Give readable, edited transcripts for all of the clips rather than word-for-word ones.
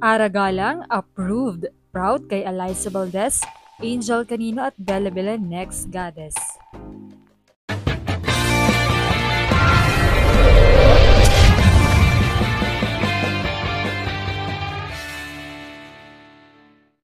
Aragalang approved. Proud kay Eliza Valdez, Angel Canino at Bella Belen next goddess.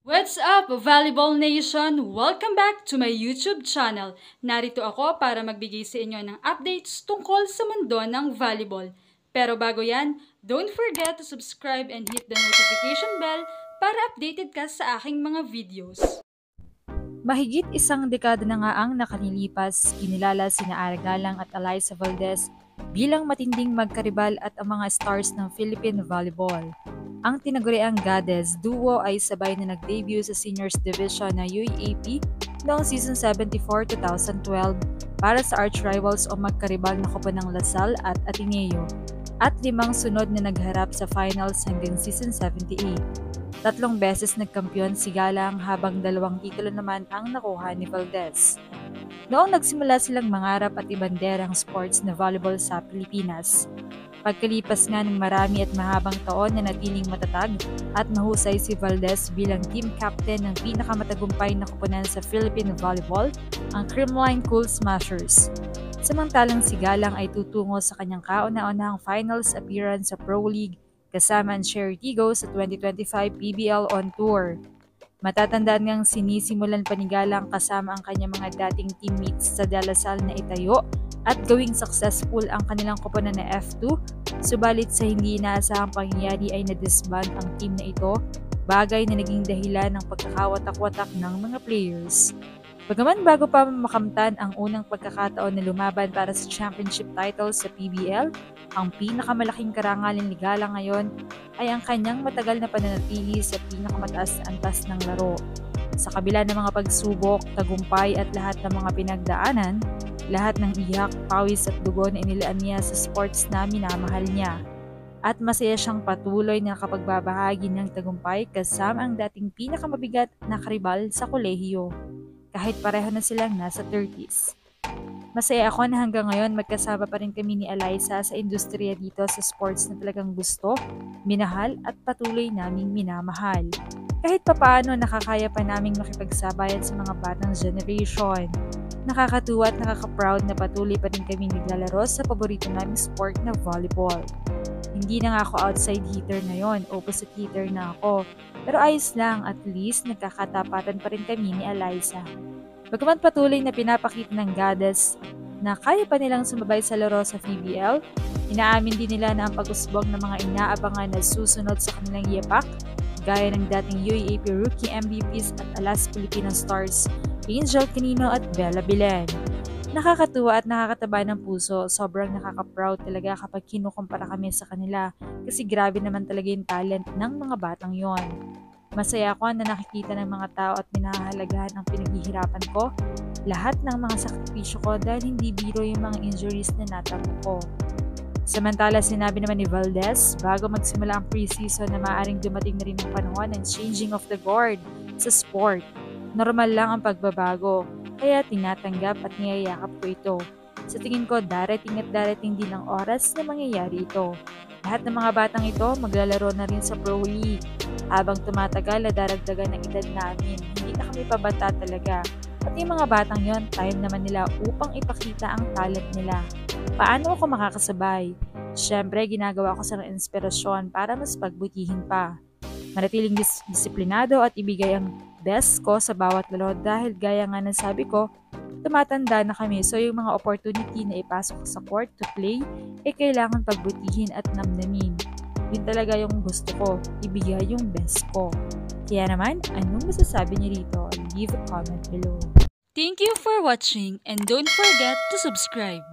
What's up, Volleyball Nation? Welcome back to my YouTube channel. Narito ako para magbigay sa inyo ng updates tungkol sa mundo ng volleyball. Pero bago yan, don't forget to subscribe and hit the notification bell para updated ka sa aking mga videos. Mahigit isang dekada na nga ang nakalilipas, kinilala sina Aragalang at Eliza Valdez bilang matinding magkaribal at ang mga stars ng Philippine volleyball. Ang tinaguriang Goddess duo ay sabay na nag-debut sa Seniors Division na UAAP noong season 74-2012 para sa arch-rivals o magkaribal na Koponan ng Lasal at Ateneo at 5 sunod na nagharap sa finals hanggang season 78. 3 beses nagkampiyon si Galang habang 2 titulo naman ang nakuha ni Valdez. Noong nagsimula silang mangarap at ibanderang sports na volleyball sa Pilipinas, pagkalipas nga ng marami at mahabang taon na natiling matatag at mahusay si Valdez bilang team captain ng pinakamatagumpay na koponan sa Philippine volleyball, ang Creamline Cool Smashers. Samantalang si Galang ay tutungo sa kanyang kauna-unahang finals appearance sa Pro League kasama ang Cherry Tigo sa 2025 PBL On Tour. Matatandaan ngang sinisimulan pa ni Galang kasama ang kanyang mga dating teammates sa De La Salle na itayo at gawing successful ang kanilang koponan na F2, subalit sa hindi inaasahang pangyayari ay na-disband ang team na ito, bagay na naging dahilan ng pagkakawatak-watak ng mga players. Bagaman bago pa makamtan ang unang pagkakataon na lumaban para sa championship title sa PBL, ang pinakamalaking karangalan ni Galang ngayon ay ang kanyang matagal na pananatili sa pinakamataas na antas ng laro. Sa kabila ng mga pagsubok, tagumpay at lahat ng mga pinagdaanan, lahat ng iyak, pawis at dugo na inilaan niya sa sports na minamahal niya. At masaya siyang patuloy na nakapagbabahagi ng tagumpay kasama ang dating pinakamabigat na karibal sa kolehiyo. Kahit pareho na silang nasa 30s. Masaya ako na hanggang ngayon magkasama pa rin kami ni Eliza sa industriya dito sa sports na talagang gusto, minahal at patuloy naming minamahal. Kahit papaano nakakaya pa naming makipagsabayan sa mga batang generation. Nakakatuwa at nakaka-proud na patuloy pa rin kami naglalaro sa paborito naming sport na volleyball. Hindi na nga ako outside hitter ngayon, opposite hitter na ako. Pero ayos lang, at least nagkakatapatan pa rin kami ni Eliza. Bagaman patuloy na pinapakita ng Goddess na kaya pa nilang sumabay sa laro sa PBL, inaamin din nila na ang pag-usbong ng mga inaabangan na susunod sa kanilang yapak, gaya ng dating UAAP Rookie MVPs at Alas Filipino Stars, Angel Canino at Bella Belen. Nakakatuwa at nakakataba ng puso, sobrang nakaka-proud talaga kapag kinukumpara kami sa kanila kasi grabe naman talaga yung talent ng mga batang yon. Masaya ako na nakikita ng mga tao at minahahalagahan ang pinaghihirapan ko, lahat ng mga sakripisyo ko dahil hindi biro yung mga injuries na natamo ko. Samantala sinabi naman ni Valdez bago magsimula ang preseason na maaaring dumating na rin ang panahon ng changing of the guard sa sport. Normal lang ang pagbabago, kaya tinatanggap at niyayakap ko ito. Sa tingin ko, darating at darating din ang oras na mangyayari ito. Lahat ng mga batang ito maglalaro na rin sa Pro League. Habang tumatagal na daragdagan ng edad namin, hindi na kami pabata talaga. At yung mga batang yon, time naman nila upang ipakita ang talent nila. Paano ako makakasabay? Siyempre, ginagawa ko sa inspirasyon para mas pagbutihin pa. Manatiling disiplinado at ibigay ang best ko sa bawat laro dahil gaya nga ng sabi ko, tumatanda na kami so yung mga opportunity na ipasok sa court to play kailangan pagbutihin at namnamin. Yun talaga yung gusto ko, ibigay yung best ko. Kaya naman, anong masasabi niyo dito? Leave a comment below. Thank you for watching and don't forget to subscribe.